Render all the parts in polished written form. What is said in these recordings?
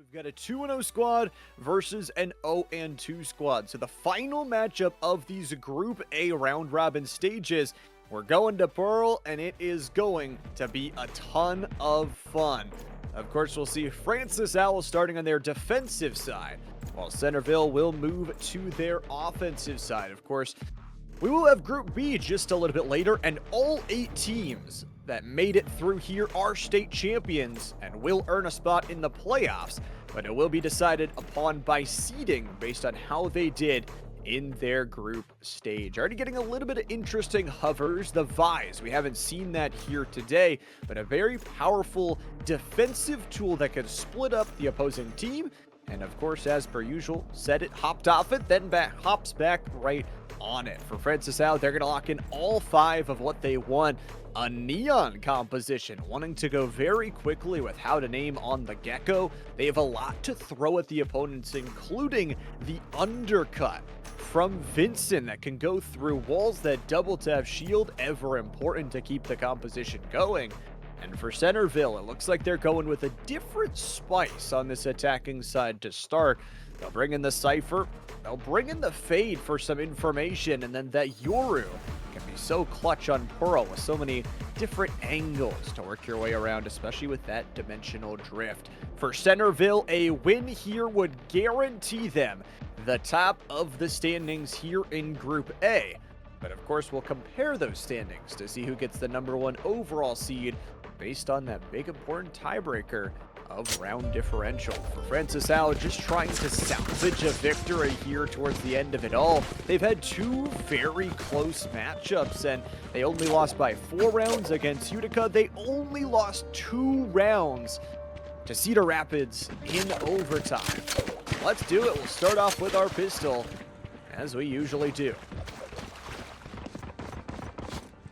We've got a 2-0 squad versus an 0-2 squad. So the final matchup of these Group A round robin stages, we're going to Pearl, and it is going to be a ton of fun. Of course, we'll see Francis Owl starting on their defensive side, while Centerville will move to their offensive side. Of course, we will have Group B just a little bit later, and all 8 teams that made it through here are state champions and will earn a spot in the playoffs, but it will be decided upon by seeding based on how they did in their group stage. Already getting a little bit of interesting hovers, the Vise. We haven't seen that here today, but a very powerful defensive tool that can split up the opposing team. And of course, as per usual, set it, hopped off it, then hops back right on it. For Francis Out, they're going to lock in all 5 of what they want. A neon composition, wanting to go very quickly with how to name on the Gecko. They have a lot to throw at the opponents, including the undercut from Vincent that can go through walls, that double tap shield, ever important to keep the composition going. And for Centerville, it looks like they're going with a different spice on this attacking side to start. They'll bring in the Cypher, they'll bring in the Fade for some information, and then that Yoru can be so clutch on Pearl with so many different angles to work your way around, especially with that dimensional drift. For Centerville, a win here would guarantee them the top of the standings here in Group A. But of course, we'll compare those standings to see who gets the #1 overall seed based on that big important tiebreaker of round differential. For Francis Owl, just trying to salvage a victory here towards the end of it all. They've had 2 very close matchups, and they only lost by 4 rounds against Utica. They only lost 2 rounds to Cedar Rapids in overtime. Let's do it. We'll start off with our pistol, as we usually do.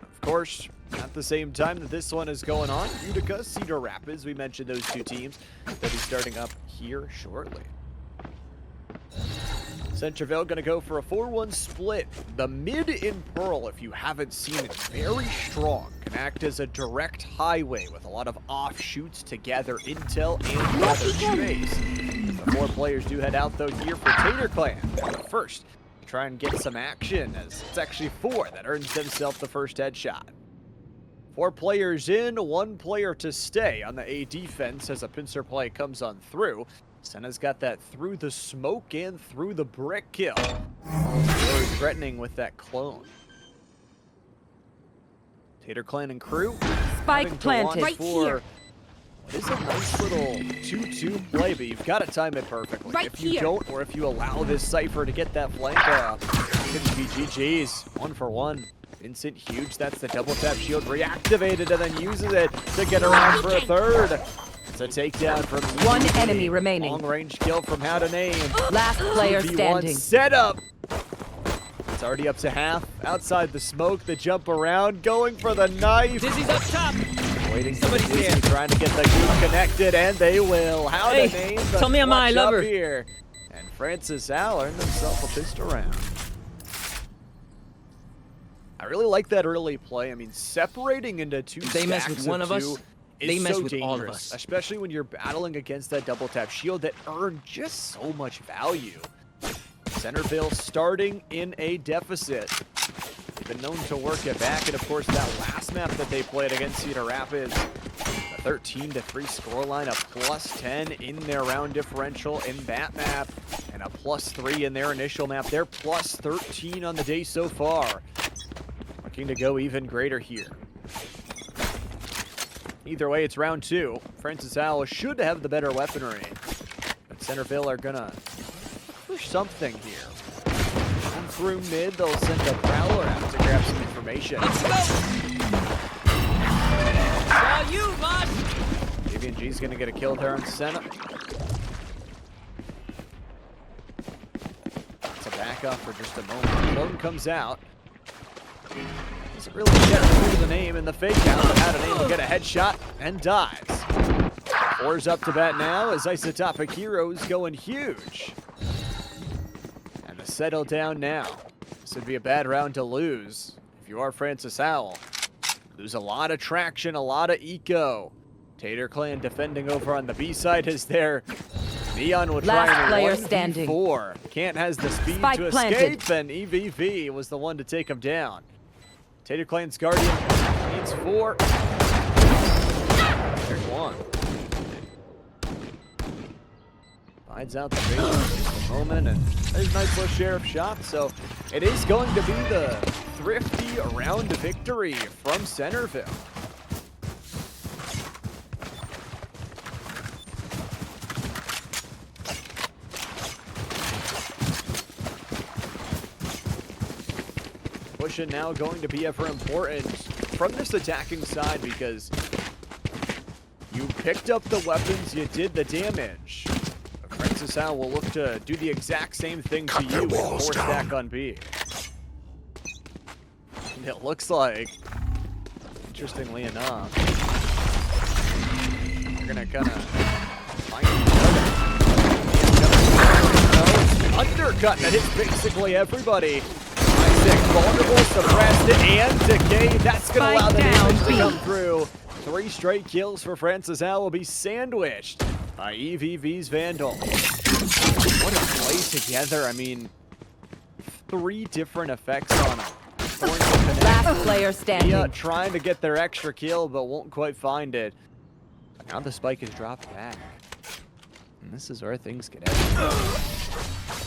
Of course, at the same time that this one is going on, Utica, Cedar Rapids, we mentioned those 2 teams. They'll be starting up here shortly. Centerville going to go for a 4-1 split. The mid in Pearl, if you haven't seen it, very strong. Can act as a direct highway with a lot of offshoots to gather intel and gather space. The 4 players do head out though here for Tater Clan. First, try and get some action, as it's actually 4 that earns themselves the first headshot. 4 players in, 1 player to stay on the A defense as a pincer play comes on through. Senna's got that through the smoke and through the brick kill. Very threatening with that clone. Tater Clan and crew. Spike planted right here. What is a nice little 2-2 play, but you've got to time it perfectly. Right if you here. don't, or if you allow this Cypher to get that flank off, it could be GG's. 1 for 1. Vincent huge, that's the double tap shield reactivated and then uses it to get around for a 3rd. It's a takedown from 1 enemy remaining. Long range kill from how to name. Last player standing. Setup. It's already up to half. Outside the smoke, the jump around, going for the knife. Dizzy's up top. Waiting for Somebody's Dizzy, there. trying to get the group connected, and they will. How to Hey, name the tell me I'm my clutch up lover. here. And Francis Owl earned himself a pistol round. I really like that early play. I mean, separating into 2 They mess with one of us, they mess with all of us. Especially when you're battling against that double tap shield that earned just so much value. Centerville starting in a deficit. They've been known to work it back, and of course that last map that they played against Cedar Rapids, a 13-3 scoreline, a +10 in their round differential in that map, and a +3 in their initial map. They're +13 on the day so far. Looking to go even greater here. Either way, it's round 2. Francis Owl should have the better weaponry, but Centerville are gonna push something here. Going through mid, they'll send a Prowler out to grab some information. Let's go. Saw you, bud. JVNG's gonna get a kill there on Senna. It's a back up for just a moment. Clone comes out. Doesn't really get through the name in the fake out, but out of name will get a headshot and dies. 4's up to bat now as Isotopic Heroes going huge. And to settle down now. This would be a bad round to lose if you are Francis Owl. Lose a lot of traction, a lot of eco. Tater Clan defending over on the B side as their Neon will Last try and player 1v4. standing. Can't has the speed Spike to planted. escape, and EVV was the one to take him down. Tater Clan's Guardian needs 4. There's 1. Finds out the vision just a moment, and there's a nice little share of shots. So it is going to be the thrifty round victory from Centerville. Push it now going to be ever important from this attacking side because you picked up the weapons, you did the damage. Francis Howe will look to do the exact same thing to you with 4 stack on B. And it looks like, interestingly enough, they're gonna kind of find each other. Undercut that hits basically everybody. Isaac vulnerable, suppressed, and decayed. That's gonna allow the damage to come through. 3 straight kills for Francis Howe will be sandwiched by EVV's Vandal. What a play together. I mean, 3 different effects on him. Last player standing. Trying to get their extra kill, but won't quite find it. But now the spike is dropped back. And this is where things get out.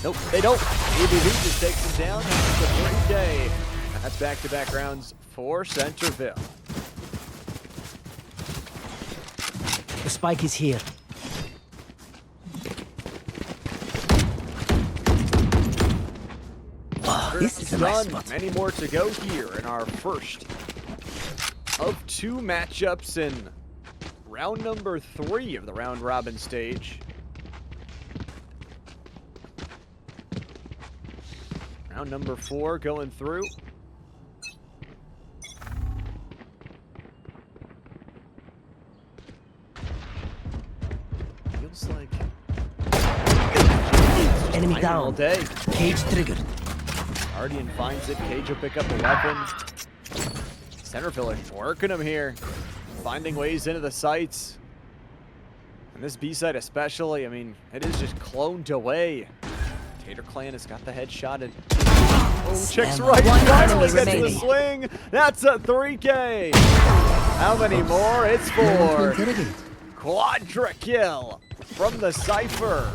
Nope, they don't. EVV just takes him down. It's a 3K. That's back-to-back rounds for Centerville. The spike is here. Oh, this is a nice spot. Many more to go here in our first of 2 matchups in round number 3 of the round robin stage. Round number 4 going through. Feels like enemy down. All day. Cage triggered. Guardian finds it. Cage will pick up the weapon. Centerville is working him here, finding ways into the sights. And this B side especially, I mean, it is just cloned away. Tater Clan has got the headshot and checks right. Finally gets the swing. That's a 3K. How many more? It's 4. Quadra kill from the Cypher.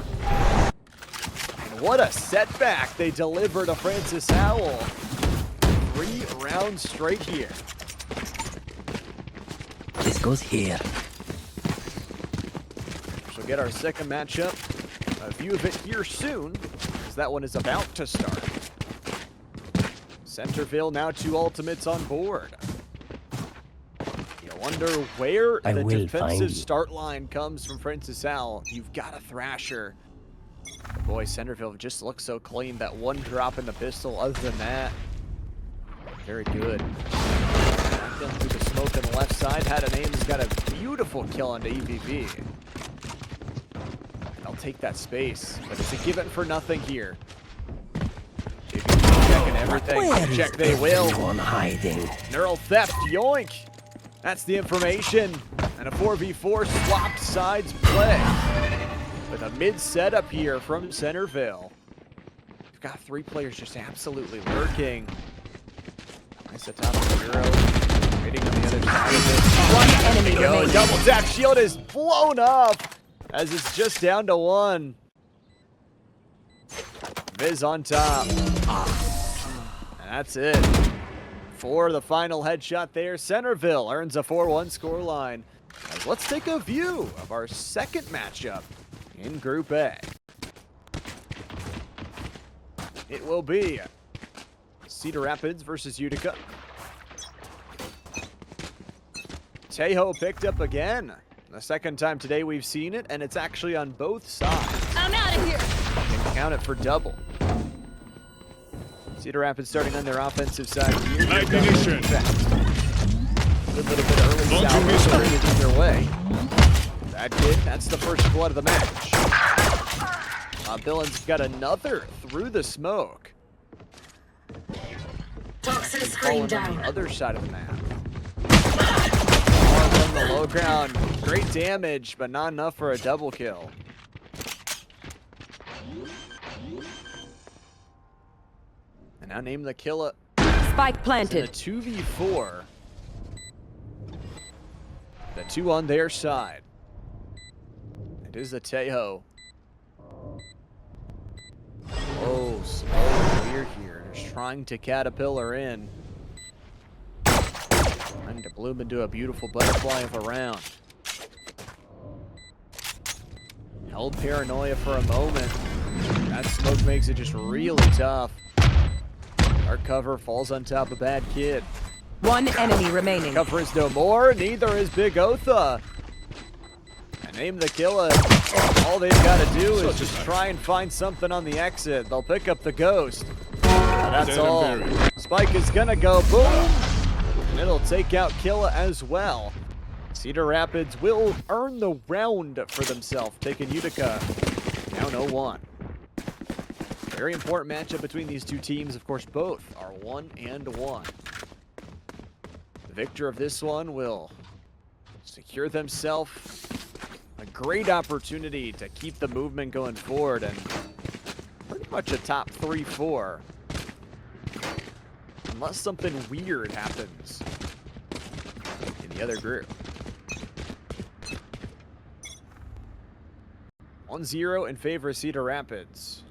And what a setback they deliver to Francis Howell. 3 rounds straight here. This goes here. We'll get our second matchup. A view of it here soon, as that one is about to start. Centerville now 2 ultimates on board. You wonder where the defensive start line comes from Francis Howell. You've got a Thrasher. But boy, Centerville just looks so clean. That 1 drop in the pistol. Other than that, very good. Back in through the smoke on the left side. Had an aim. He's got a beautiful kill onto EVV. I'll take that space, but it's a given for nothing here. Checking everything. Check they will. Hiding. Neural theft. Yoink. That's the information. And a 4v4 swapped sides play. With a mid setup here from Centerville. We've got 3 players just absolutely lurking. Nice atop of the Euro. Waiting on the other side of it. One enemy remaining. Double tap. Shield is blown up as it's just down to 1. Viz on top. And that's it. For the final headshot there, Centerville earns a 4-1 scoreline. Let's take a view of our second matchup in Group A. It will be Cedar Rapids versus Utica. Tejo picked up again. The second time today we've seen it, and it's actually on both sides. I'm out of here. Can count it for double. Cedar Rapids starting on their offensive side here. Ignition. A little bit early salvage either way. That did. That's the first blood of the match. Billings got another through the smoke. Toxin screen down. On the other side of the map. From the low ground. Great damage, but not enough for a double kill. And now name the killer. Spike planted. It's in a 2v4. The two on their side. It is the Tejo. Oh, so clear here. Just trying to caterpillar in. Trying to bloom into a beautiful butterfly of a round. Held paranoia for a moment. That smoke makes it just really tough. Dark cover falls on top of Bad Kid. One enemy remaining. Cover is no more. Neither is Big Otha. And name the killer. All they've got to do is just try and find something on the exit. They'll pick up the ghost. That's all. Spike is gonna go boom. And it'll take out Killa as well. Cedar Rapids will earn the round for themselves, taking Utica down 0-1. Very important matchup between these two teams. Of course, both are 1-1. The victor of this one will secure themselves a great opportunity to keep the movement going forward and pretty much a top 3-4. Unless something weird happens in the other group. 1-0 in favor of Cedar Rapids.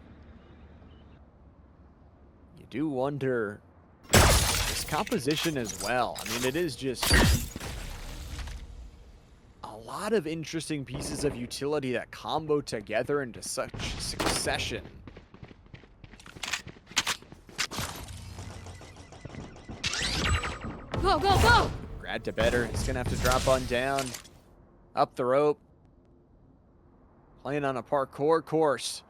You do wonder this composition as well. I mean, it is just a lot of interesting pieces of utility that combo together into such succession. Go, go, go! Grad to better. He's going to have to drop on down. Up the rope. Playing on a parkour course.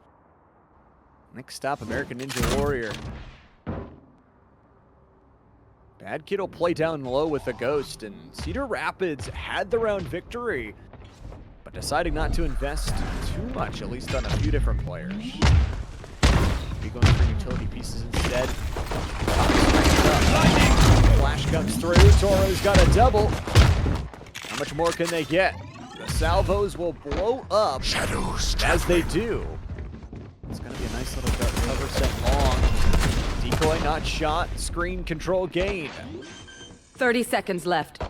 Next stop, American Ninja Warrior. Bad Kid will play down low with the ghost, and Cedar Rapids had the round victory, but deciding not to invest too much, at least on a few different players. Be going for utility pieces instead. Flash comes through. Toro's got a double. How much more can they get? The salvos will blow up as they do. It's going to be a nice little cover set long. Decoy not shot. Screen control gained. 30 seconds left.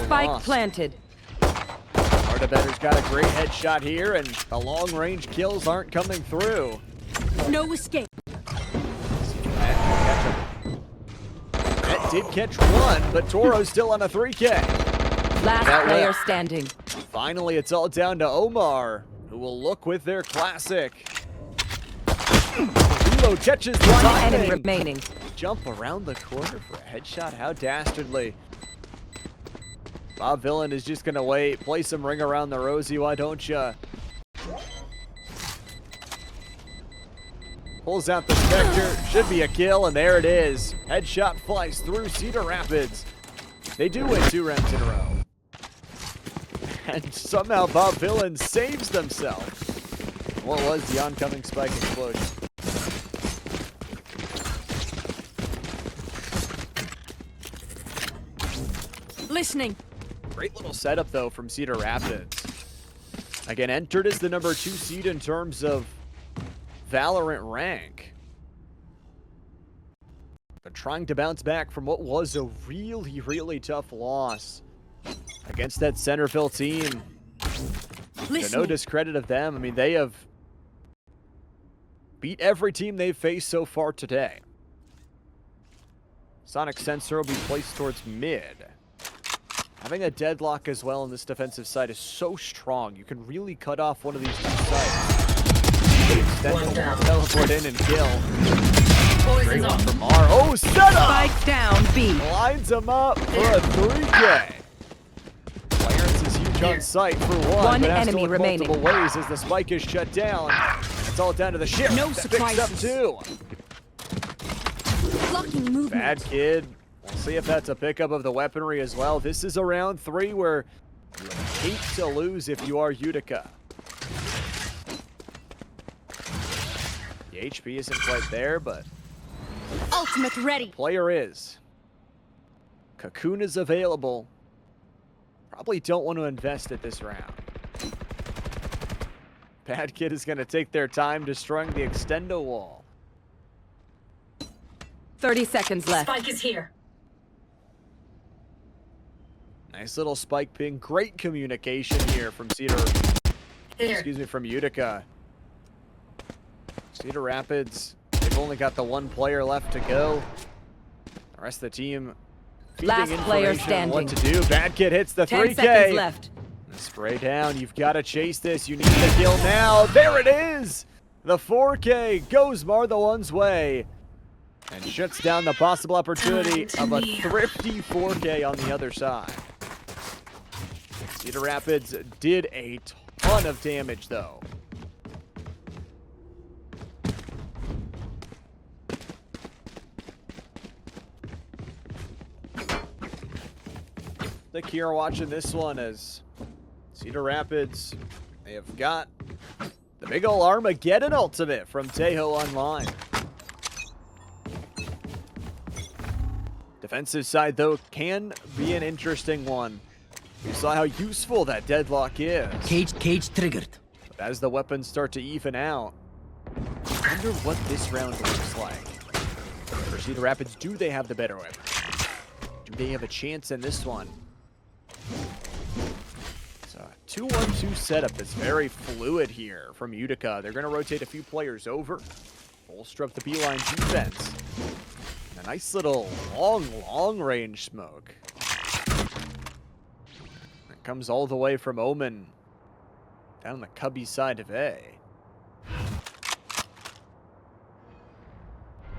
Spike lost. planted. Artabetter's got a great headshot here, and the long-range kills aren't coming through. No escape. That did catch one, but Toro's still on a 3K. Last player standing. Finally, it's all down to Omar, who will look with their classic. Reload catches the One timing. enemy remaining. Jump around the corner for a headshot. How dastardly. Bob Villain is just going to wait. Play some Ring Around the Rosie, why don't ya? Pulls out the Spectre. Should be a kill, and there it is. Headshot flies through Cedar Rapids. They do win 2 rounds in a row. And somehow Bob Villain saves themselves. What was the oncoming spike explosion? Listening. Great little setup, though, from Cedar Rapids. Again, entered as the number 2 seed in terms of VALORANT rank. But trying to bounce back from what was a really, really tough loss against that Centerville team. To no discredit of them, I mean, they have beat every team they've faced so far today. Sonic Sensor will be placed towards mid. Having a deadlock as well on this defensive side is so strong. You can really cut off one of these 2 sides. Extend, teleport in and kill. Great one from R. Oh, setup! Spike down B. Lines him up for a 3K. Clarence is huge on sight for one but has to enemy look remaining. multiple ways as the spike is shut down. And it's all down to the ship. No that picks up surprises. 2. Blocking movement. Bad Kid. We'll see if that's a pickup of the weaponry as well. This is a round 3 where you hate to lose if you are Utica. The HP isn't quite there, but Ultimate ready. player is. Cocoon is available. Probably don't want to invest at this round. Bad Kid is going to take their time destroying the extendo wall. 30 seconds left. Spike is here. Nice little spike ping. Great communication here from from Utica. Cedar Rapids, they've only got the one player left to go. The rest of the team feeding Last player information on what standing. to do. Bad Kid hits the 10 3K. seconds left. Spray down. You've got to chase this. You need the kill now. There it is. The 4K goes Mar1's way and shuts down the possible opportunity of a thrifty 4K on the other side. Cedar Rapids did a ton of damage, though. The Kira watching this one as Cedar Rapids, they have got the big ol' Armageddon ultimate from Tejo Online. Defensive side, though, can be an interesting one. You saw how useful that deadlock is. Cage triggered. But as the weapons start to even out, I wonder what this round looks like. For Cedar Rapids, do they have the better weapon? Do they have a chance in this one? It's a 2-1-2 setup that's very fluid here from Utica. They're going to rotate a few players over, bolster up the beeline defense. And a nice little long range smoke. It comes all the way from Omen down the Cubby side of A.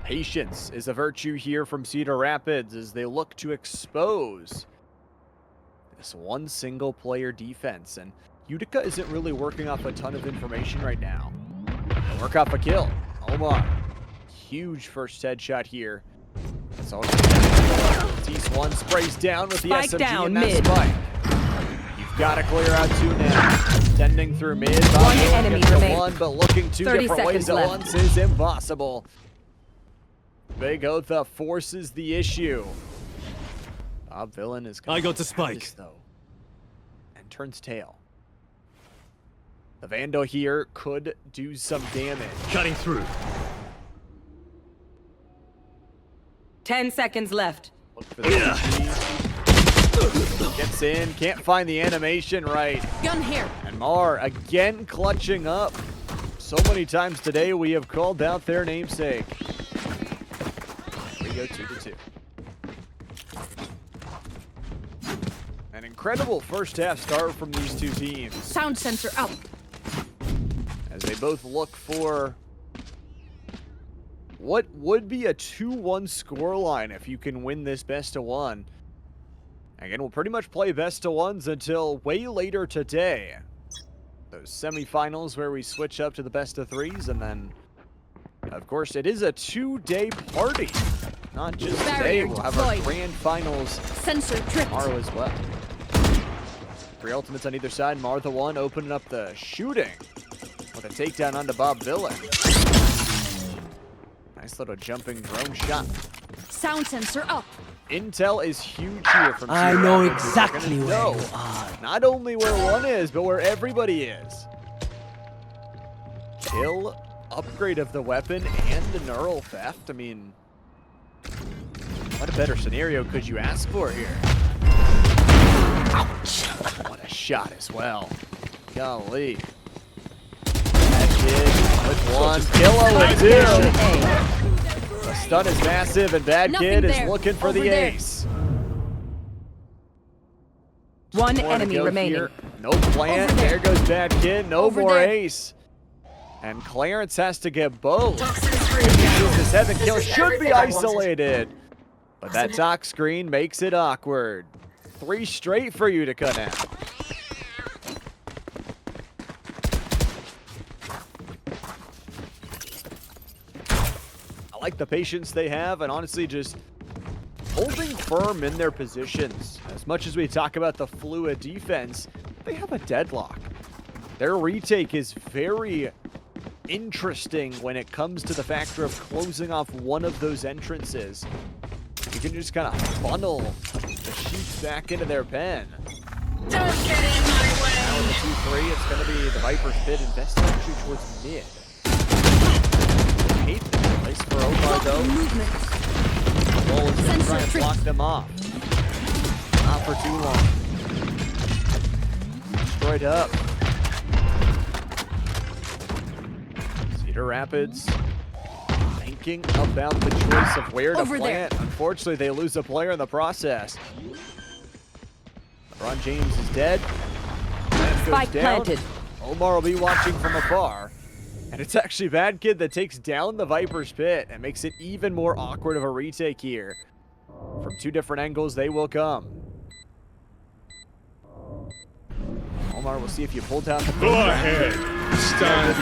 Patience is a virtue here from Cedar Rapids as they look to expose this one single player defense. And Utica isn't really working off a ton of information right now. They'll work off a kill. Omar, huge first headshot here. That's all. Tease one sprays down with the Spike SMG down, and that mid. spike. You've got to clear out two now. Tending through mid. One enemy gets the remains. one, but looking two 30 different ways seconds at left. once is impossible. Big Otha forces the issue. Bob Villain is I got the this, spike. though, and turns tail. The Vandal here could do some damage. Cutting through. 10 seconds left. Look for the Gets in, can't find the animation right. Gun here. And Mar again clutching up. So many times today we have called out their namesake. We go 2-2. An incredible first half start from these two teams Sound sensor up. as they both look for what would be a 2-1 scoreline if you can win this best of one. Again, we'll pretty much play best of ones until way later today. Those semifinals where we switch up to the best of threes, and then, of course, it is a 2-day party. Not just today, Barrier we'll have our deployed. grand finals Sensor tripped. tomorrow as well. 3 ultimates on either side. Mar the one opening up the shooting with a takedown onto Bob Villain. Nice little jumping drone shot. Sound sensor up. Intel is huge here from I Cedar know Rapids. They're gonna exactly where know you are. not only where one is, but where everybody is. Kill, upgrade of the weapon, and the neural theft. I mean, what a better scenario could you ask for here? Ouch. What a shot as well. Golly. That kid with one. Killa with two. The stun is massive, and Bad Nothing Kid is there. looking for Over the there. ace. One More to enemy go remaining. here. No plant. Over there. There goes Bad Kid. No Over more there. ace. And Clarence has to get both. Toxin screen This down. heaven kill This is should be everything I wanted. isolated. But that Wasn't it? dock screen makes it awkward. 3 straight for you to cut out. I like the patience they have, and honestly just holding firm in their positions. As much as we talk about the fluid defense, they have a deadlock. Their retake is very interesting when it comes to the factor of closing off one of those entrances. You can just kind of funnel the sheets back into their pen. Don't get in my Now with way. the 2-3, it's It's going to be the Viper's pit investing actually towards mid. Hate the place for Omar though. Movement. Bull is going to try and Sensor block them off. Not for too long. Destroyed up. Cedar Rapids thinking about the choice of where to Over plant. there. Unfortunately, they lose a player in the process. LeBron James is dead. Goes Spike down. planted. Omar will be watching from afar. And it's actually Bad Kid that takes down the Viper's pit and makes it even more awkward of a retake here. From two different angles, they will come. Omar, we'll see if you pull down the Go ahead. Stand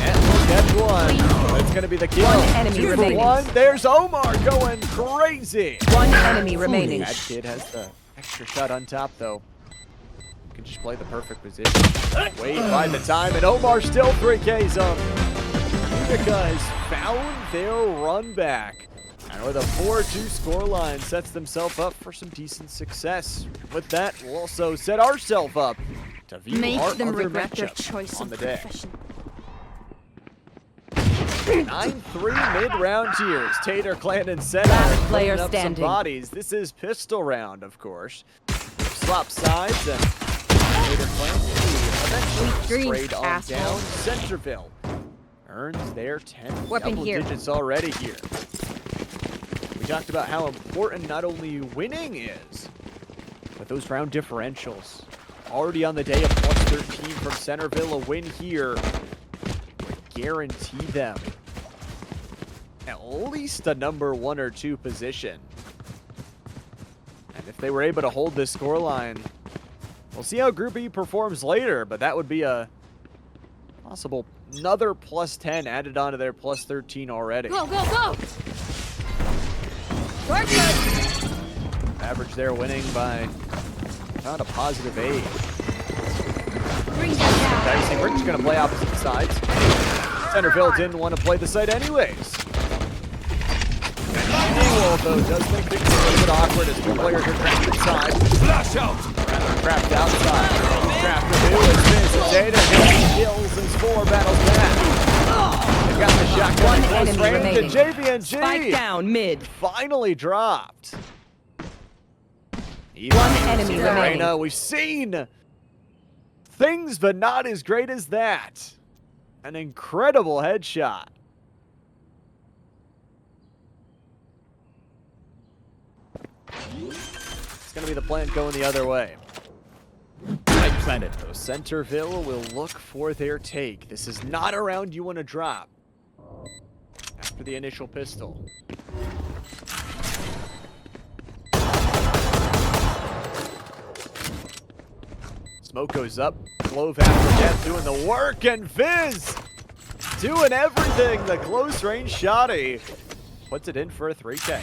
and look at one. That's going to be the kill. One enemy 2 for remaining. 1. There's Omar going crazy. One enemy remaining. Bad Kid has the extra shot on top, though. Can just play the perfect position. Wait by the time, and Omar still 3Ks up. Utica has found their run back. And with a 4-2 scoreline, sets themselves up for some decent success. With that, we'll also set ourselves up to view Make our them other regret their matchups choice on of the day. profession. 9-3 mid-round tiers. Tater, Clan, and Senna Last are player putting up some standing. bodies. This is pistol round, of course. Swap sides, and Tater Clan will be eventually Green, sprayed on asshole. down. Centerville earns their 10 Weapon double here. digits already here. We talked about how important not only winning is, but those round differentials. Already on the day of plus 13 from Centerville, a win here would guarantee them at least a number 1 or 2 position. And if they were able to hold this scoreline, we'll see how Group E performs later, but that would be a possible another plus 10 added onto their plus 13 already. Go, go, go! We're good. Average there winning by about a positive 8. Bring that down. Dicey, we're just going to play opposite sides. Centerville didn't want to play the side anyways. Wolf, though, does make things a little bit awkward as 2 players are trapped inside. Flash out. Rather trapped outside. Trapped to do is Fizz and Tater. He kills his 4 battles back. They've got the shotgun One in close enemy range, remaining. and JVNG Spike down mid. finally dropped. One enemy remaining. Arena, we've seen things, but not as great as that. An incredible headshot. It's going to be the plan going the other way. I planted. So Centerville will look for their take. This is not a round you want to drop after the initial pistol. Smoke goes up. Clove after death doing the work, and Fizz doing everything. The close range shotty puts it in for a 3K.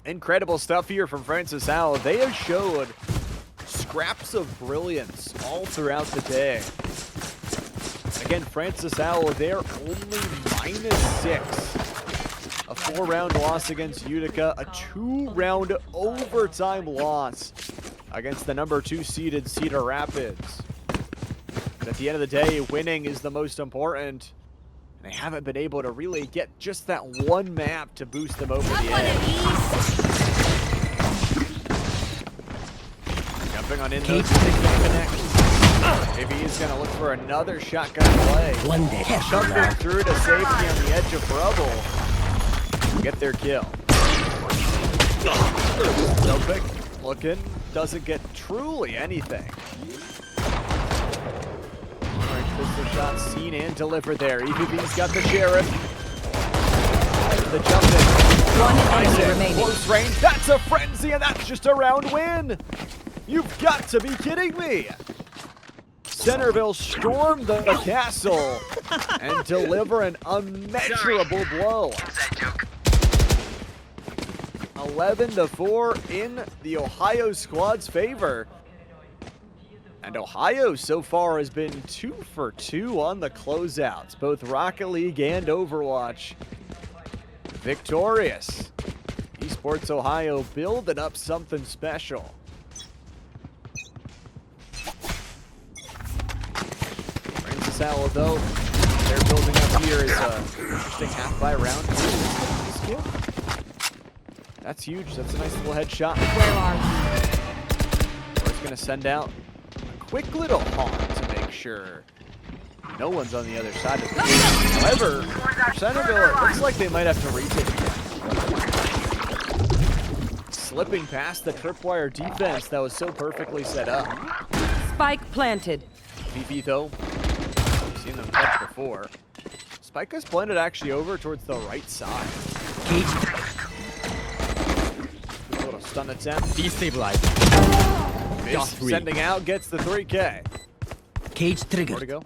Incredible stuff here from Francis Howell. They have showed scraps of brilliance all throughout the day. Again, Francis Howell, they're only -6. A 4-round loss against Utica, a 2-round overtime loss against the number 2 seeded Cedar Rapids. But at the end of the day, winning is the most important. And they haven't been able to really get just that one map to boost them over the edge. Jumping on in those connections. Maybe he's going to look for another shotgun play. One day. Jumping through to safety on the edge of rubble. Get their kill. Zopic looking, doesn't get truly anything. Orange pistol shot seen and delivered there. EVB's got the sheriff. The jump in. One enemy remaining. Close range. That's a frenzy, and that's just a round win. You've got to be kidding me. Centerville storm the castle and deliver an unmeasurable blow. 11-4 in the Ohio squad's favor. And Ohio so far has been 2 for 2 on the closeouts, both Rocket League and Overwatch. Victorious. Esports Ohio building up something special. Francis Owl, though. They're building up here is a interesting half by round. Skill. That's huge. That's a nice little headshot. Where are you? We're going to send out a quick little haunt to make sure no one's on the other side of the game. However, Centerville, it looks like they might have to retake it. Slipping past the tripwire defense that was so perfectly set up. Spike planted. VP though, we've seen them touch before. Spike is planted actually over towards the right side. Good little stun attempt. Destabilized. Miss, sending out, gets the 3K. Cage More to triggered. go.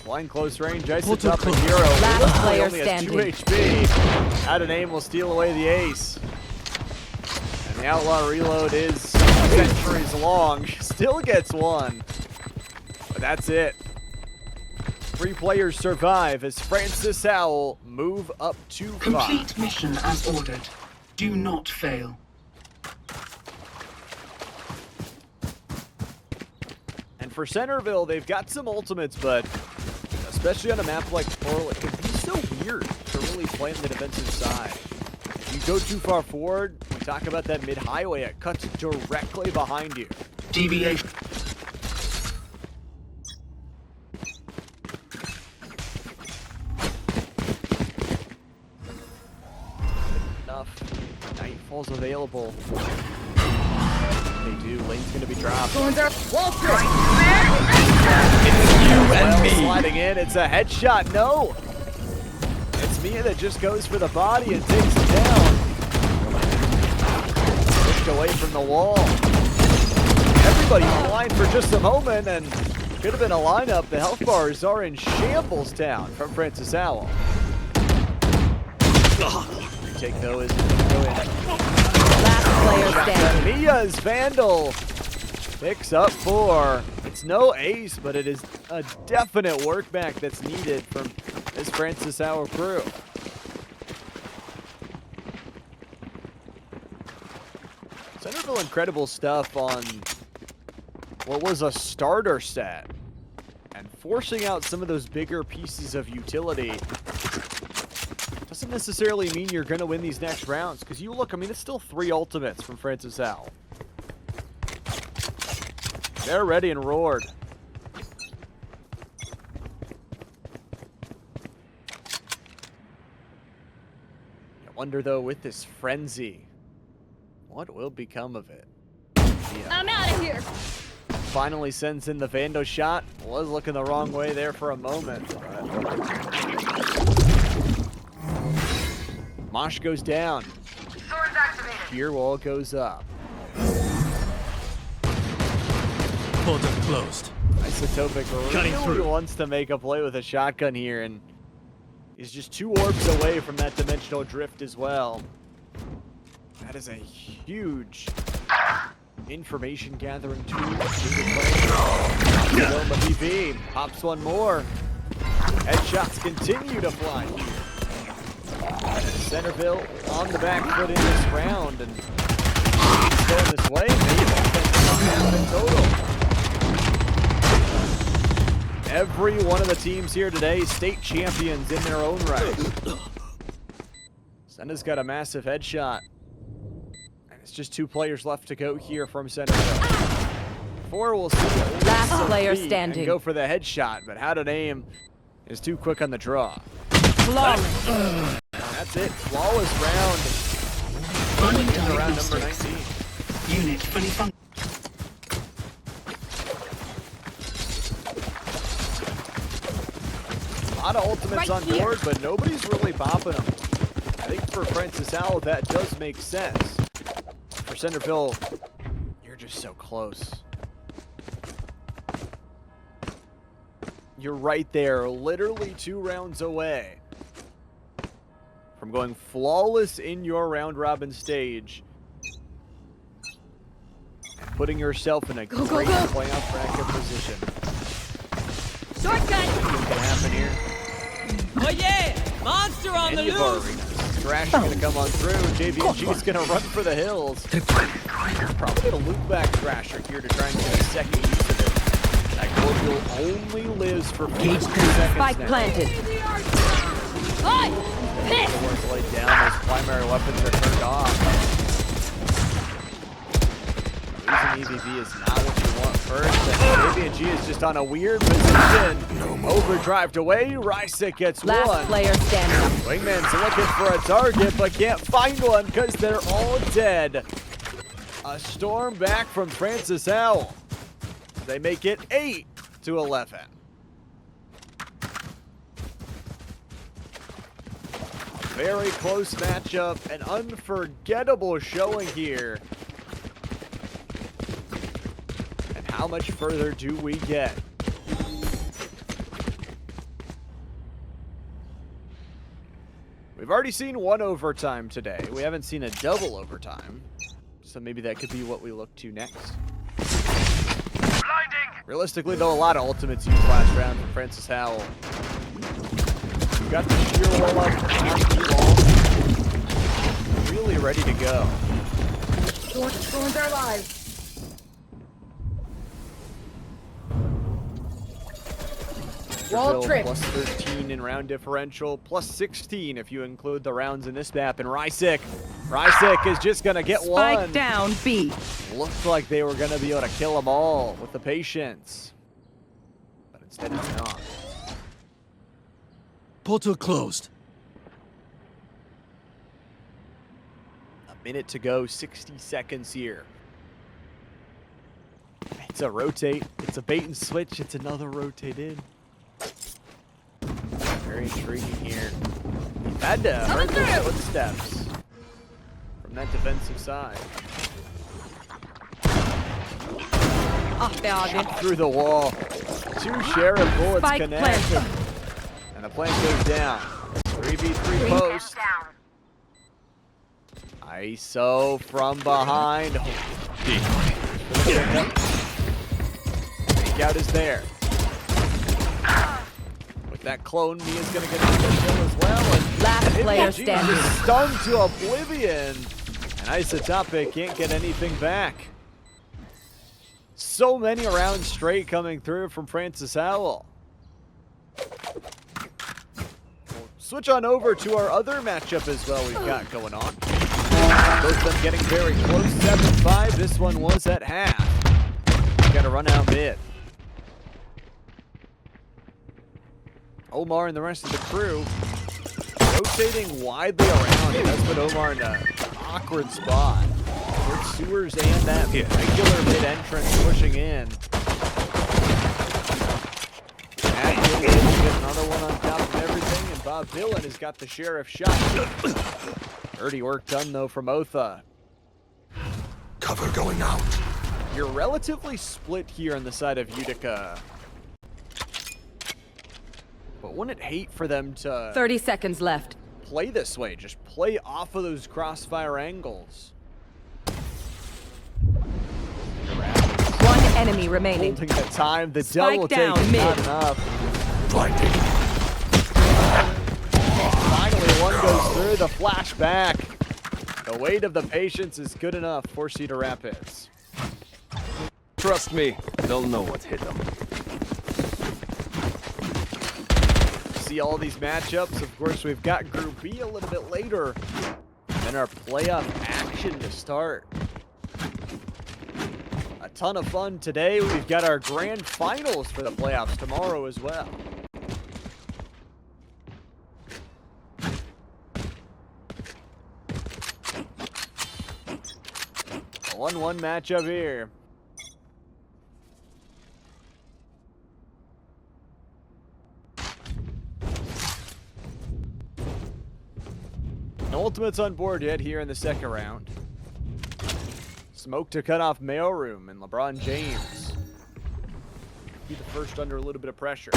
Flying close range, ice it up and hero. Last player only has 2 standing. HP. Out of aim will steal away the ace. And the outlaw reload is centuries long. Still gets one. But that's it. 3 players survive as Francis Owl move up to 5. Complete mission as ordered. Do not fail. And for Centerville, they've got some ultimates, but especially on a map like Pearl, it can be so weird to really play on the defensive side. If you go too far forward, we talk about that mid-highway, it cuts directly behind you. Deviation. Enough. Nightfall's available. They do. Lane's gonna be dropped. Sliding in. It's a headshot. No. It's Mia that just goes for the body and takes it down. Pushed away from the wall. Everybody blind for just a moment, and could have been a lineup. The health bars are in shambles down from Francis Owl. Retake though is going to go in. Last player standing. Mia's Vandal picks up 4. It's no ace, but it is a definite work back that's needed from this Francis Owl crew. Centerville incredible stuff on what was a starter set, and forcing out some of those bigger pieces of utility doesn't necessarily mean you're going to win these next rounds, because you look, I mean, it's still 3 ultimates from Francis Owl. They're ready and roared. I wonder, though, with this frenzy, what will become of it? Yeah. I'm out of here. Finally sends in the Vando shot. Was looking the wrong way there for a moment. Mosh goes down. Gear wall goes up. Portal closed. Isotopic Cutting really through. wants to make a play with a shotgun here, and he's just 2 orbs away from that dimensional drift as well. That is a huge information gathering tool. But VP pops one more. Headshots continue to fly. Centerville on the back foot in this round, and it's going this way. Maybe in total. Every one of the teams here today, state champions in their own right. Senna's got a massive headshot. And it's just 2 players left to go here from Centerville. 4 will see Last player and standing. go for the headshot, but how to aim is too quick on the draw. Flawless. That's it. Flawless round. In round number 19. Unit fully functional. A lot of ultimates on board, but nobody's really popping them. I think for Francis Owl, that does make sense. For Centerville, you're just so close. You're right there, literally 2 rounds away from going flawless in your round robin stage and putting yourself in a great playoff bracket position. Shortcut. What's going to happen here? Oh yeah! Monster on the Any of our loose! arenas. Thrasher gonna come on through. JVG is gonna run for the hills. Probably gonna loop back Thrasher here to try and get a second use of it. That Cordial only lives for 52 seconds Spike now. planted. The work laid down, those primary weapons are turned off. Losing EVV is not what you want first, and JVG is just on a weird position. Overdrived away, Rysik gets Last one. player standing. Wingman's looking for a target, but can't find one because they're all dead. A storm back from Francis Howell. They make it 8-11. Very close matchup, an unforgettable showing here. And how much further do we get? We've already seen one overtime today. We haven't seen a double overtime. So maybe that could be what we look to next. Realistically, though, a lot of ultimates used last round from Francis Howell. We got the sheer roll up on the wall. Really ready to go. Ruin their lives. Wall trip. Plus 13 in round differential, plus 16 if you include the rounds in this map. And Rysik is just gonna get Spike one. down B. Looked like they were gonna be able to kill them all with the patience, but instead it's not. Portal closed. A minute to go, 60 seconds here. It's a rotate, it's a bait and switch, it's another rotate in. Very intriguing here. You've had to hurt those footsteps from that defensive side. Shot through the wall. 2 Sheriff bullets Spike connect. planted. And the plant goes down. 3v3 post. ISO from behind. Takeout is there. With that clone, Mia's gonna get a kill as well. And Last player JVG standing. is stunned to oblivion. And Isotopic can't get anything back. So many rounds straight coming through from Francis Howell. We'll switch on over to our other matchup as well we've got going on. Both of them getting very close, 7-5. This one was at half. Got to run out mid. Omar and the rest of the crew rotating widely around. It does put Omar in an awkward spot. With Sewers and that regular mid-entrance pushing in. Matt Hill will get another one on top of everything, and Bob Dylan has got the Sheriff shot. Dirty work done, though, from Otha. Cover going out. You're relatively split here on the side of Utica. But wouldn't hate for them to 30 seconds left. play this way. Just play off of those crossfire angles. One enemy remaining. Holding the time. The Spike double down, take is mid. not enough. Blinding. Finally, one goes through the flashback. The weight of the patience is good enough for Cedar Rapids. Trust me, they'll know what hit them. See all these matchups. Of course, we've got Group B a little bit later. And then our playoff action to start. A ton of fun today. We've got our grand finals for the playoffs tomorrow as well. 1-1 matchup here. No ultimates on board yet here in the second round. Smoke to cut off Mailroom and LeBron James. Be the first under a little bit of pressure.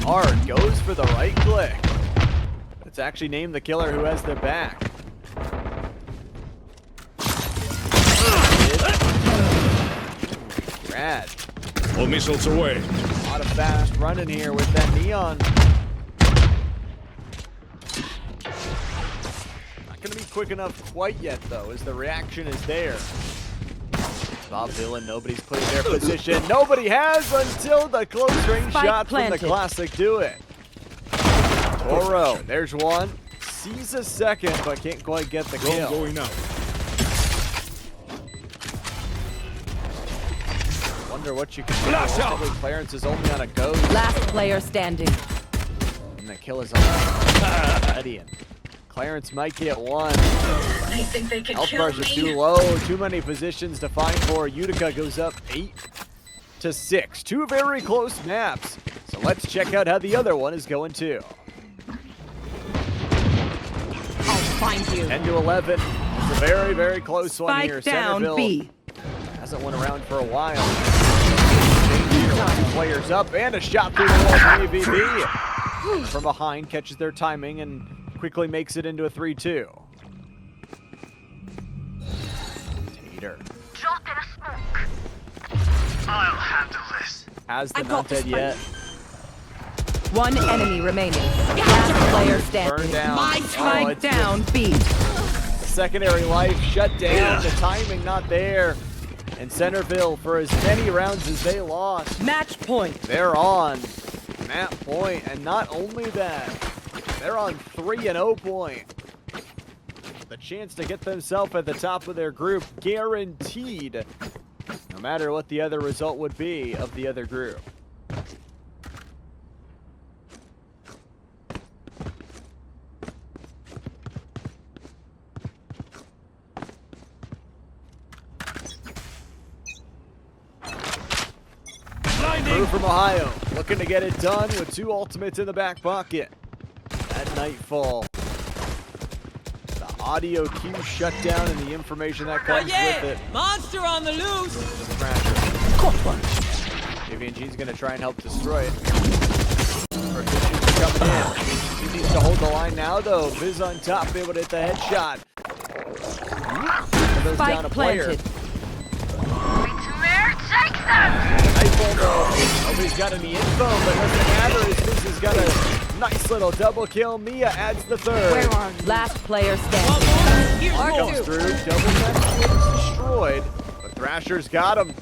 Hard goes for the right click. Let's actually name the killer who has their back. Rad. All missiles away. A lot of fast running here with that Neon. Not going to be quick enough quite yet, though, as the reaction is there. Bob Dylan, nobody's cleared their position. Nobody has until the close range Spike shot planted. from the Classic do it. Toro, there's one. Sees a second, but can't quite get the Drone kill. going out. Wonder what you can do. Flash out. Ultimately, Clarence is only on a ghost, Last player standing. and the kill is on Eddie. Clarence might get one. They think they can Health kill bars are me. too low. Too many positions to find for. Utica goes up 8-6. Two very close maps. So let's check out how the other one is going too. I'll find you. 10-11. It's a very, very close one Spike here. down Centerville B. hasn't won around for a while. Two players up and a shot through the wall from AVB. From behind, catches their timing and quickly makes it into a 3-2. Tater Drop in a smoke. I'll handle this. has the I got not dead this yet. One enemy remaining. Last player Burn standing. down. My Oh, spike it's down B. The secondary life shut down. The timing not there. And Centerville, for as many rounds as they lost, Match point. they're on that point. And not only that, they're on 3-0 point. The chance to get themselves at the top of their group guaranteed, no matter what the other result would be of the other group. Crew from Ohio, looking to get it done with two ultimates in the back pocket. At nightfall, the audio cue shut down and the information that Oh comes with yeah! it. Monster on the loose! Caught one. JV&G's gonna try and help destroy it. Proficiency coming in. He needs to hold the line now though. Viz on top, able to hit the headshot. And those down Spike a player. planted. Nightmare, take them! Nightfall though. Nobody's got any info, but doesn't matter as Viz has got a nice little double kill. Mia adds the third. Last player One standing. more! Here's Comes more! through, double tap gets destroyed, but Thrasher's got him.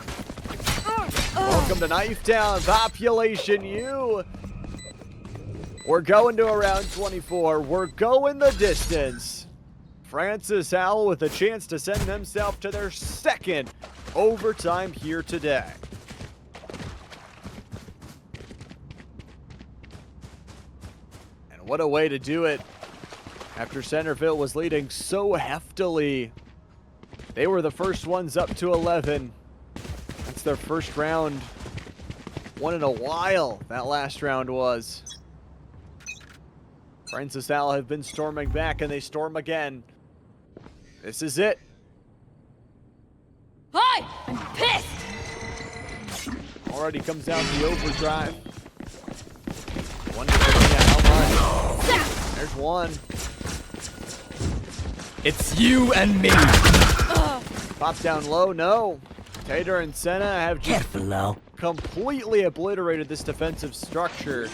Welcome to Knife Town, Population U. We're going to around 24. We're going the distance. Francis Howell with a chance to send themselves to their second overtime here today. And what a way to do it. After Centerville was leading so heftily, they were the first ones up to 11. That's their first round. One in a while, that last round was. Francis Howell have been storming back, and they storm again. This is it. Hi! I'm pissed! Already comes out the overdrive. Wonder how much. There's one. It's you and me! Pop down low, no. Tater and Senna have just Careful now. completely obliterated this defensive structure.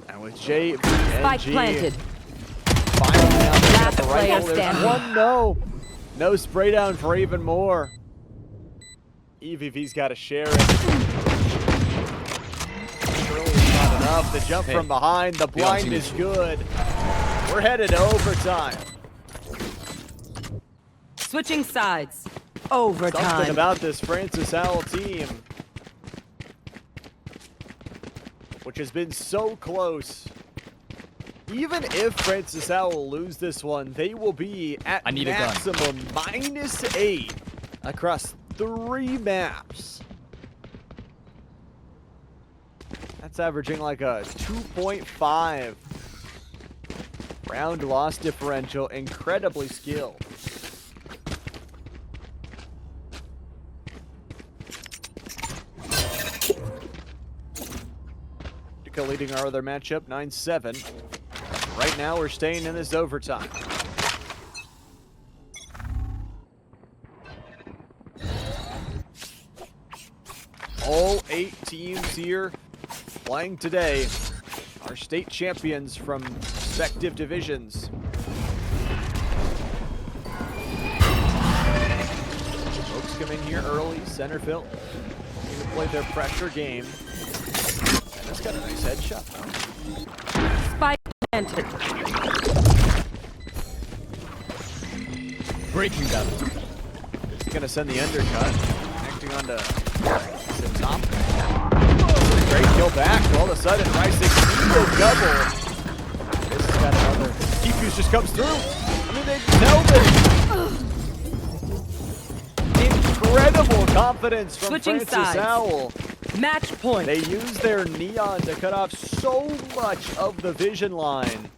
And with Spike JVNG planted. finally out there at Last the player rifle, there's standing. one no. No spray down for even more. EVV's got to share it. Surely it's not enough. The jump from behind, the blind is good. We're headed to overtime. Switching sides. Something Overtime. about this Francis Howell team, which has been so close. Even if Francis Howell lose this one, they will be at need a gun. maximum -8 across 3 maps. That's averaging like a 2.5 round loss differential. Incredibly skilled. Utica leading our other matchup 9-7. Right now we're staying in this overtime. all 8 teams here playing today are state champions from respective divisions. Folks come in here early, Centerville, looking to play their pressure game. And that's got a nice headshot, though. Spike planted. Breaking them. He's gonna send the undercut, connecting onto the top. Great kill back. All of a sudden, Rising single double. This has got another. Defuse just comes through. I mean, they nailed it. Incredible confidence from Switching Francis sides. Owl. Match point. They use their neon to cut off so much of the vision line.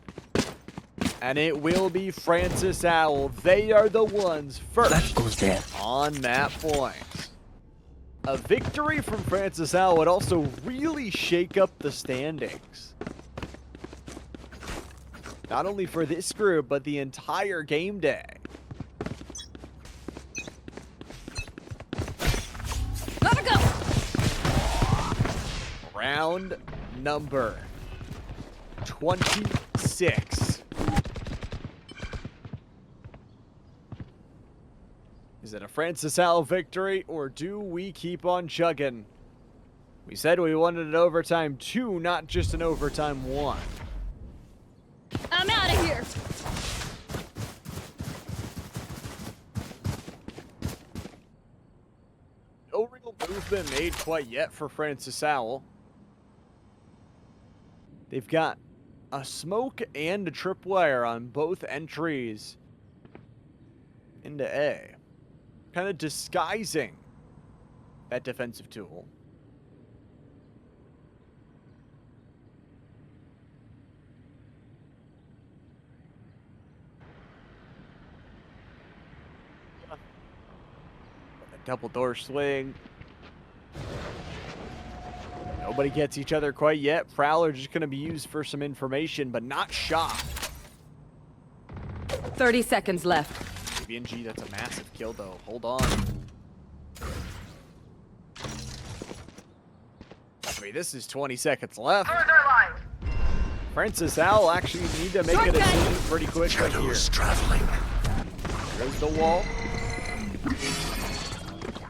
And it will be Francis Owl. They are the ones first That goes there. on map point. A victory from Francis Owl would also really shake up the standings. Not only for this group, but the entire game day. Gotta go. Round number 26. Is it a Francis Owl victory, or do we keep on chugging? We said we wanted an overtime 2, not just an overtime 1. I'm out of here. No real movement made quite yet for Francis Owl. They've got a smoke and a tripwire on both entries into A. Kind of disguising that defensive tool. A double door swing. Nobody gets each other quite yet. Prowler just going to be used for some information, but not shot. 30 seconds left. BNG, that's a massive kill, though. Hold on. I mean, this is 20 seconds left. Further lines. Francis Owl actually need to make a decision pretty quickly here. Shadows traveling. There's the wall.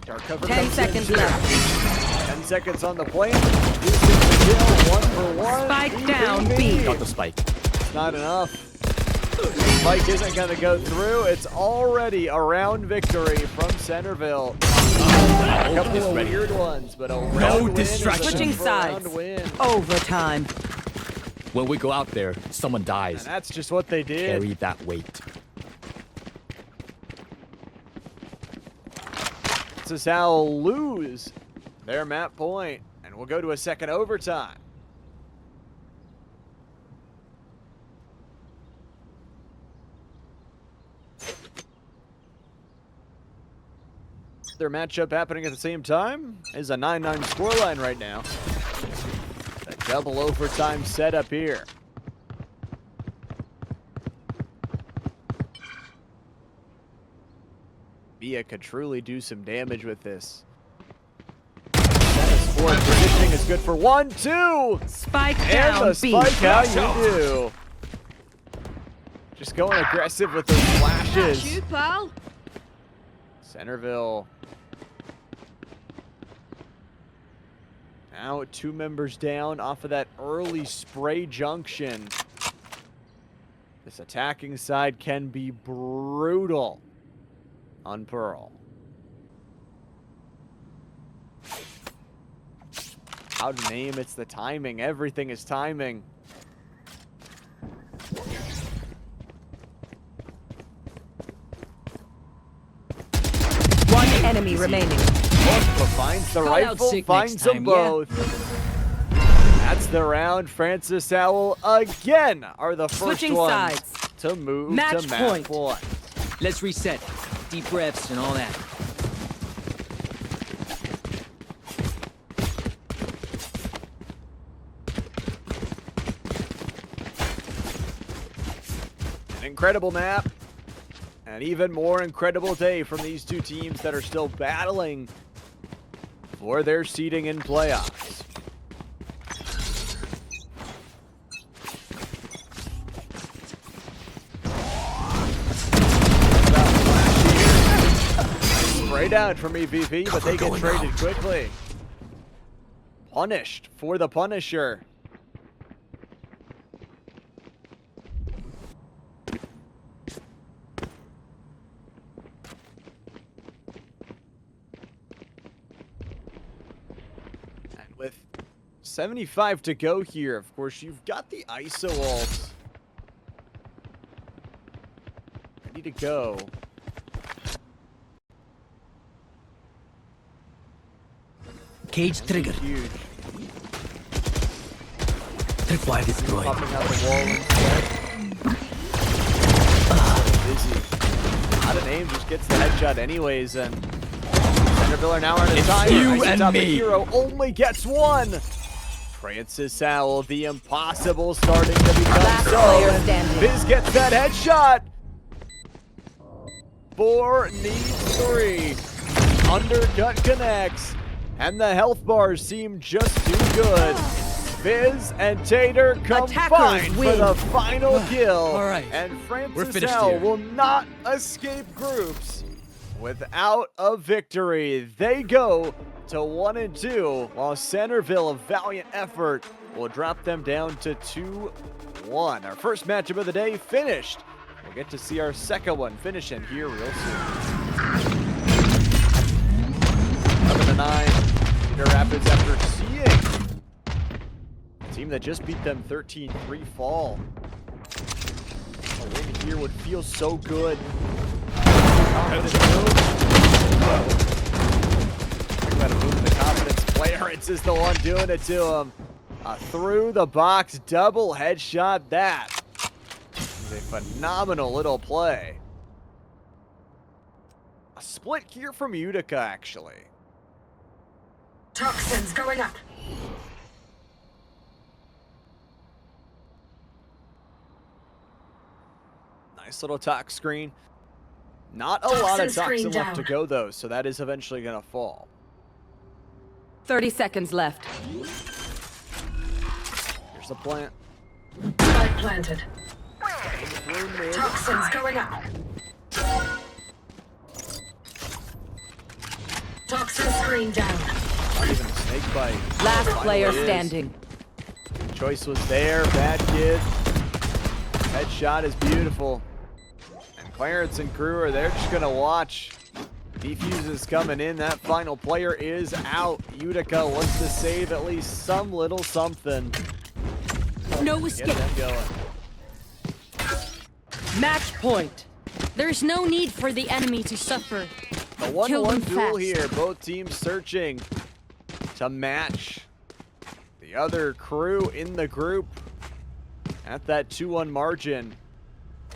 Dark cover 10 comes in seconds too. left. 10 seconds on the plane. Boosting the kill, 1 for 1. Spike down, B. Got the spike. It's not enough. Spike isn't going to go through. It's already a round victory from Centerville. A couple of weird ones, but a round win is a distraction. Switching round sides. win. Overtime. When we go out there, someone And dies. that's just what they did. Carry that weight. This is how lose their map point, and we'll go to a second overtime. Their matchup happening at the same time is a 9-9 scoreline right now. A double overtime setup here. Mia could truly do some damage with this. Dennis Ford positioning is good for 1, 2! Spike And down, the B. spike, how you do? Just going aggressive with those flashes. pal. Centerville. Now 2 members down off of that early spray junction. This attacking side can be brutal on Pearl. How to name, it's the timing. Everything is timing. One enemy remaining. But finds the Call out rifle, sick finds next them time, yeah? both. That's the round. Francis Owl again are the first Switching ones sides. to move Match to map point. point. Let's reset. Deep breaths and all that. An incredible map. An even more incredible day from these two teams that are still battling for their seeding in playoffs. Spray down from EVP, but they get traded quickly. Punished for the Punisher. And with 75 to go here, of course, you've got the ISO ult ready to go. Cage triggered. Huge. Tripwire destroyed. Popping out the wall instead. Busy. Out of aim, just gets the headshot anyways, and Centerville are now out of time. you and me. Hero only gets one. Francis Howell, the impossible starting to become Last so. player And standing. Biz gets that headshot. 4 needs 3. Undercut connects. And the health bars seem just too good. Fizz and Tater combine for win. the final kill. All right. And We're Francis finished Howell here. will not escape groups without a victory. They go to 1-2, while Centerville, a valiant effort, will drop them down to 2-1. Our first matchup of the day finished. We'll get to see our second one finishing here real soon. 11-9. Cedar Rapids, after seeing a team that just beat them 13-3 fall. A win here would feel so good. Confidence move. Gotta move the confidence. Clarence is the one doing it to him. Through the box double headshot. That is a phenomenal little play. A split here from Utica, actually. Toxins going up. Nice little tox screen. Not a lot of toxin left to go, though, so that is eventually going to fall. 30 seconds left. Here's the plant. Spike planted. Through mid. Toxins going up. Toxin screen down. Not even a snake bite. Last Finally player is. standing. Choice was there. Bad kid. Headshot is beautiful. And Clarence and crew are there just going to watch. Defuse is coming in. That final player is out. Utica wants to save at least some little something. No Get escape. them going. Match point. There's no need for the enemy to suffer. A Kill 1-1 them duel fast. here. Both teams searching to match the other crew in the group at that 2-1 margin.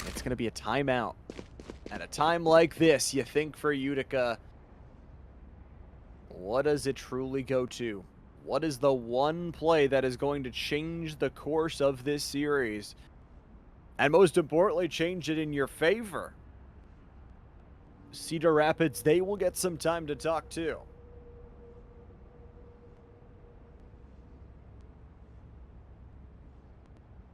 It's going to be a timeout. At a time like this, you think for Utica, what does it truly go to? What is the one play that is going to change the course of this series? And most importantly, change it in your favor. Cedar Rapids, they will get some time to talk too.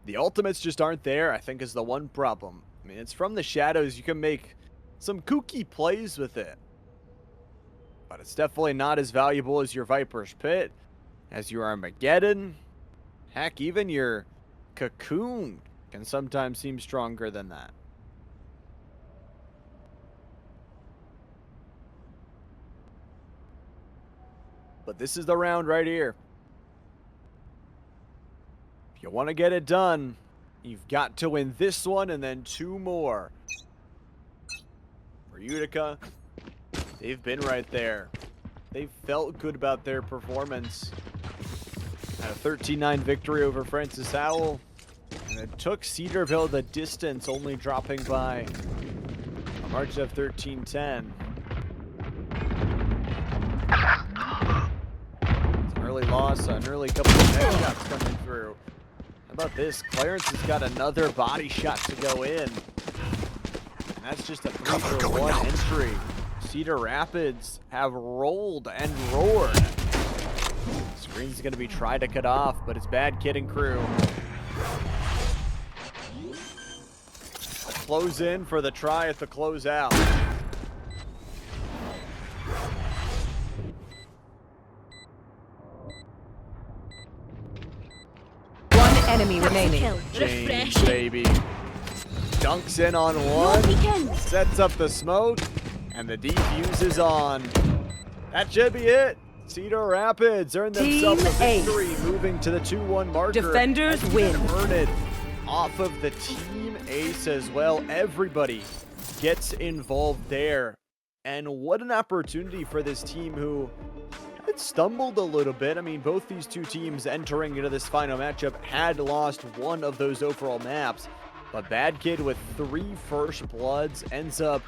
The ultimates just aren't there, I think, is the one problem. I mean, it's from the shadows. You can make some kooky plays with it. But it's definitely not as valuable as your Viper's Pit, as your Armageddon. Heck, even your Cocoon can sometimes seem stronger than that. But this is the round right here. If you want to get it done, you've got to win this one and then 2 more. For Utica, they've been right there. They've felt good about their performance. Had a 13-9 victory over Francis Howell. And it took Cedarville the distance, only dropping by a margin of 13-10. It's an early loss, an early couple of headshots coming through. How about this? Clarence has got another body shot to go in. And that's just a 3-for-1 entry. Cedar Rapids have rolled and roared Green's going to be trying to cut off, but it's Bad Kid and crew. Close in for the try at the closeout. One enemy remaining. Kill. James, Refreshing. baby. Dunks in on one. Sets up the smoke. And the defuse is on. That should be it. Cedar Rapids earn themselves a Team ace. victory, moving to the 2-1 marker. Defenders and win. Earn it off of the team ace as well. Everybody gets involved there. And what an opportunity for this team who had stumbled a little bit. I mean, both these two teams entering into this final matchup had lost one of those overall maps. But Bad Kid with 3 first bloods ends up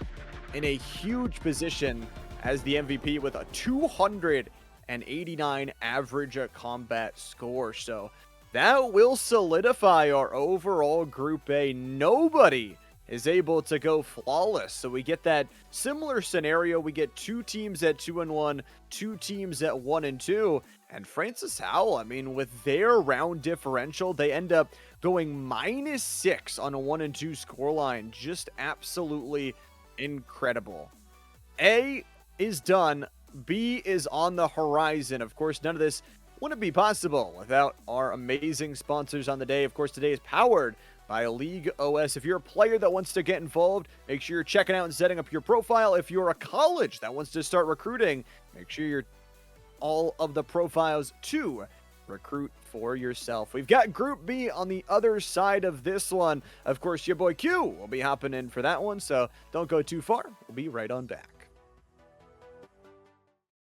in a huge position as the MVP with a 289 average combat score. So that will solidify our overall Group A. Nobody is able to go flawless. So we get that similar scenario. We get 2 teams at 2-1, 2 teams at 1-2. And Francis Howell, I mean, with their round differential, they end up going -6 on a 1-2 scoreline. Just absolutely incredible. A is done. B is on the horizon. Of course, none of this wouldn't be possible without our amazing sponsors on the day. Of course, today is powered by League OS. If you're a player that wants to get involved, make sure you're checking out and setting up your profile. If you're a college that wants to start recruiting, make sure you're all of the profiles to recruit for yourself. We've got Group B on the other side of this one. Of course, your boy Q will be hopping in for that one, so don't go too far. We'll be right on back.